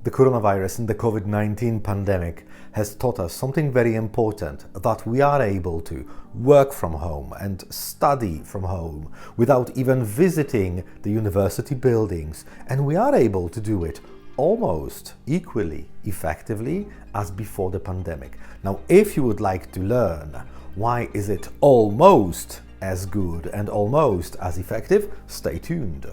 The coronavirus and the COVID-19 pandemic has taught us something very important, that we are able to work from home and study from home without even visiting the university buildings, and we are able to do it almost equally effectively as before the pandemic. Now, if you would like to learn why is it almost as good and almost as effective, stay tuned.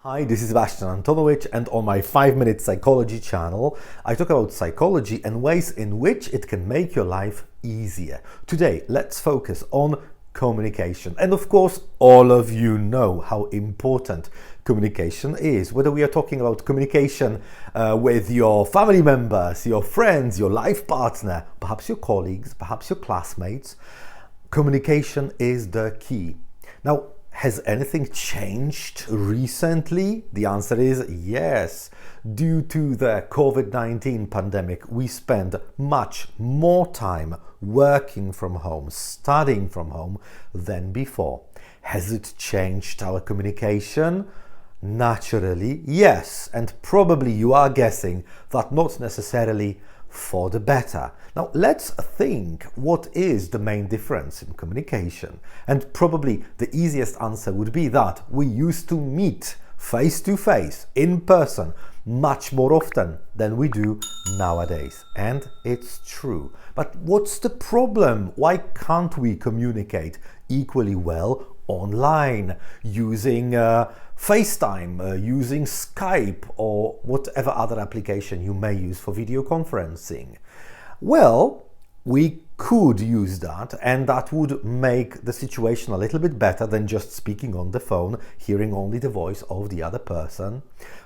Hi, this is Sebastian Antonovich, and on my 5-minute psychology channel, I talk about psychology and ways in which it can make your life easier. Today, let's focus on communication. And of course, all of you know how important communication is. Whether we are talking about communication with your family members, your friends, your life partner, perhaps your colleagues, perhaps your classmates, communication is the key. Now, has anything changed recently? The answer is yes. Due to the COVID-19 pandemic, we spend much more time working from home, studying from home than before. Has it changed our communication? Naturally, yes. And probably you are guessing that not necessarily for the better. Now let's think, what is the main difference in communication? And probably the easiest answer would be that we used to meet face to face, in person, much more often than we do nowadays. And it's true. But what's the problem? Why can't we communicate equally well online, using FaceTime, using Skype, or whatever other application you may use for video conferencing? Well, we could use that, and that would make the situation a little bit better than just speaking on the phone, hearing only the voice of the other person.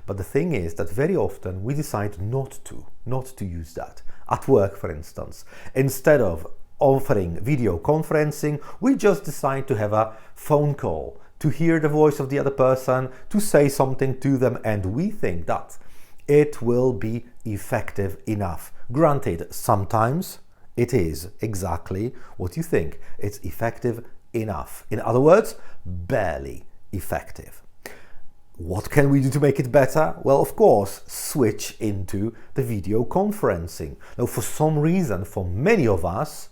But the thing is that very often we decide not to use that. At work, for instance, instead of offering video conferencing, we just decide to have a phone call, to hear the voice of the other person, to say something to them, and we think that it will be effective enough. Granted, sometimes it is exactly what you think. It's effective enough. In other words, barely effective. What can we do to make it better? Well, of course, switch into the video conferencing. Now, for some reason, for many of us,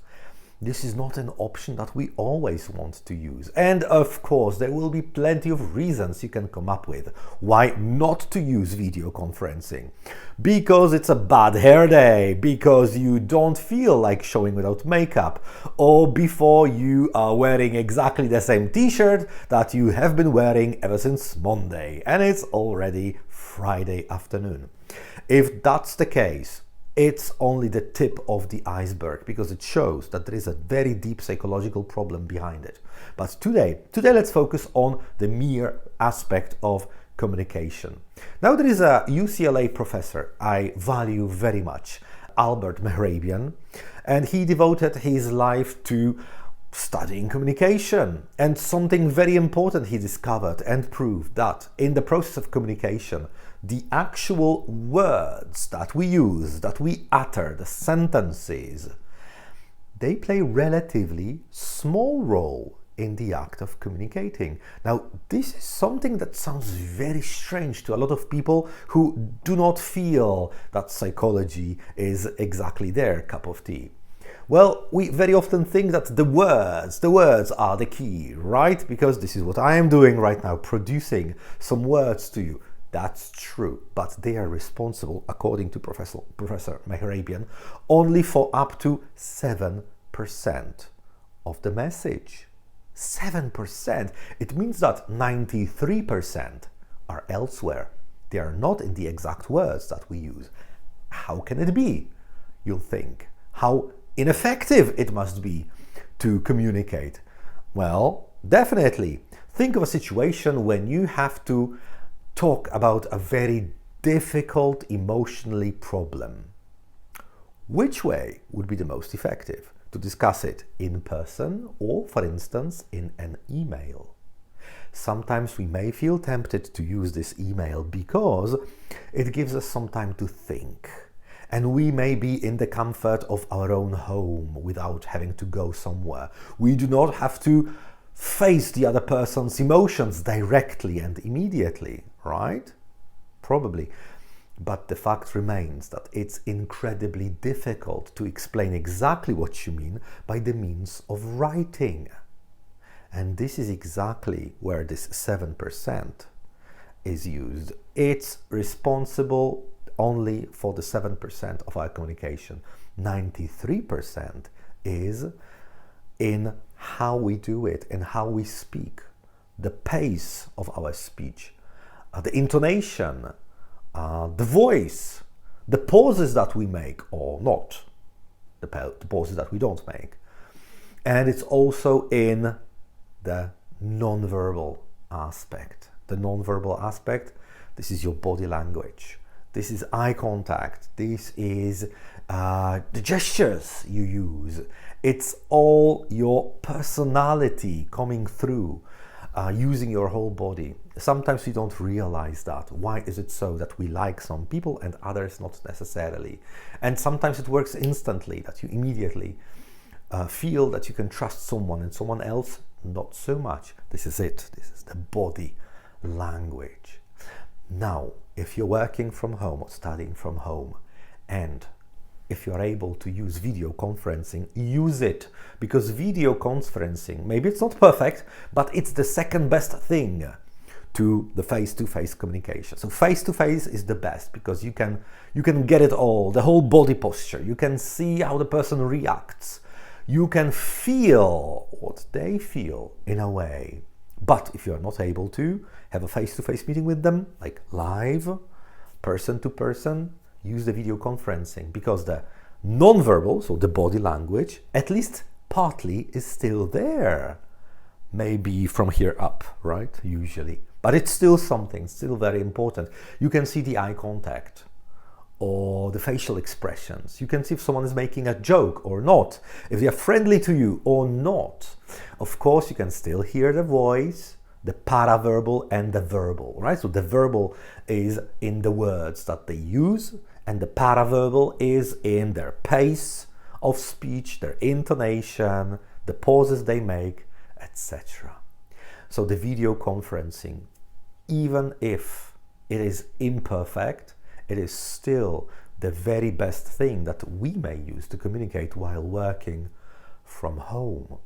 this is not an option that we always want to use. And of course, there will be plenty of reasons you can come up with why not to use video conferencing. Because it's a bad hair day, because you don't feel like showing without makeup, or before you are wearing exactly the same t-shirt that you have been wearing ever since Monday, and it's already Friday afternoon. If that's the case, it's only the tip of the iceberg, because it shows that there is a very deep psychological problem behind it. But today let's focus on the mere aspect of communication. Now, there is a UCLA professor I value very much, Albert Mehrabian, and he devoted his life to studying communication. And something very important he discovered and proved, that in the process of communication, the actual words that we use, that we utter, the sentences, they play relatively small role in the act of communicating. Now, this is something that sounds very strange to a lot of people who do not feel that psychology is exactly their cup of tea. Well, we very often think that the words are the key, right? Because this is what I am doing right now, producing some words to you. That's true, but they are responsible, according to Professor Mehrabian, only for up to 7% of the message. 7%! It means that 93% are elsewhere. They are not in the exact words that we use. How can it be? You'll think. How ineffective it must be to communicate. Well, definitely. Think of a situation when you have to talk about a very difficult emotionally problem. Which way would be the most effective? To discuss it in person, or, for instance, in an email? Sometimes we may feel tempted to use this email because it gives us some time to think. And we may be in the comfort of our own home without having to go somewhere. We do not have to face the other person's emotions directly and immediately, right? Probably. But the fact remains that it's incredibly difficult to explain exactly what you mean by the means of writing. And this is exactly where this 7% is used. It's responsible only for the 7% of our communication. 93% is in how we do it and how we speak, the pace of our speech, the intonation, the voice, the pauses that we make or not, the pauses that we don't make. And it's also in the non-verbal aspect. The non-verbal aspect, this is your body language. This is eye contact. This is the gestures you use. It's all your personality coming through, using your whole body. Sometimes we don't realize that. Why is it so that we like some people and others not necessarily? And sometimes it works instantly, that you immediately feel that you can trust someone and someone else not so much. This is it. This is the body language. Now, if you're working from home or studying from home, and if you're able to use video conferencing, use it, because video conferencing, maybe it's not perfect, but it's the second best thing to the face-to-face communication. So face-to-face is the best because you can get it all, the whole body posture. You can see how the person reacts. You can feel what they feel in a way. But if you're not able to have a face-to-face meeting with them, like live, person-to-person, use the video conferencing, because the non-verbal, so the body language, at least partly is still there. Maybe from here up, right? Usually. But it's still something, still very important. You can see the eye contact or the facial expressions. You can see if someone is making a joke or not, if they are friendly to you or not. Of course, you can still hear the voice, the paraverbal and the verbal, right? So the verbal is in the words that they use, and the paraverbal is in their pace of speech, their intonation, the pauses they make, etc. So the video conferencing, even if it is imperfect, it is still the very best thing that we may use to communicate while working from home.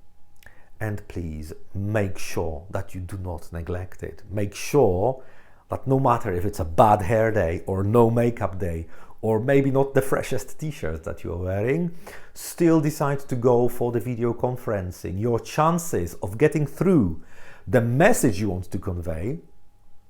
And please make sure that you do not neglect it. Make sure that no matter if it's a bad hair day or no makeup day, or maybe not the freshest t-shirt that you're wearing, still decide to go for the video conferencing. Your chances of getting through the message you want to convey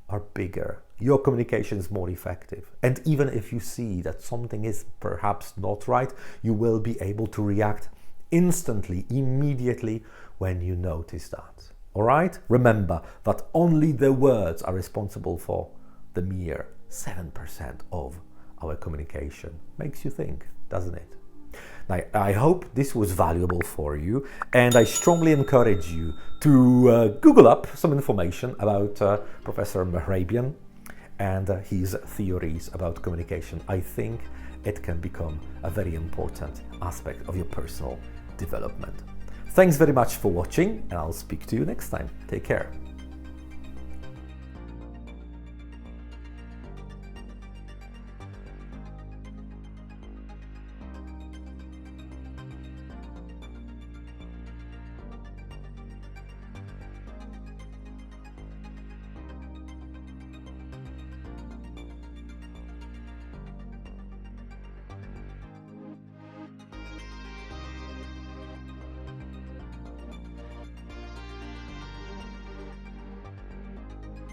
are bigger. Your communication is more effective. And even if you see that something is perhaps not right, you will be able to react instantly, immediately when you notice that. All right? Remember that only the words are responsible for the mere 7% of our communication. Makes you think, doesn't it? Now, I hope this was valuable for you, and I strongly encourage you to Google up some information about Professor Mehrabian and his theories about communication. I think it can become a very important aspect of your personal development. Thanks very much for watching, and I'll speak to you next time. Take care.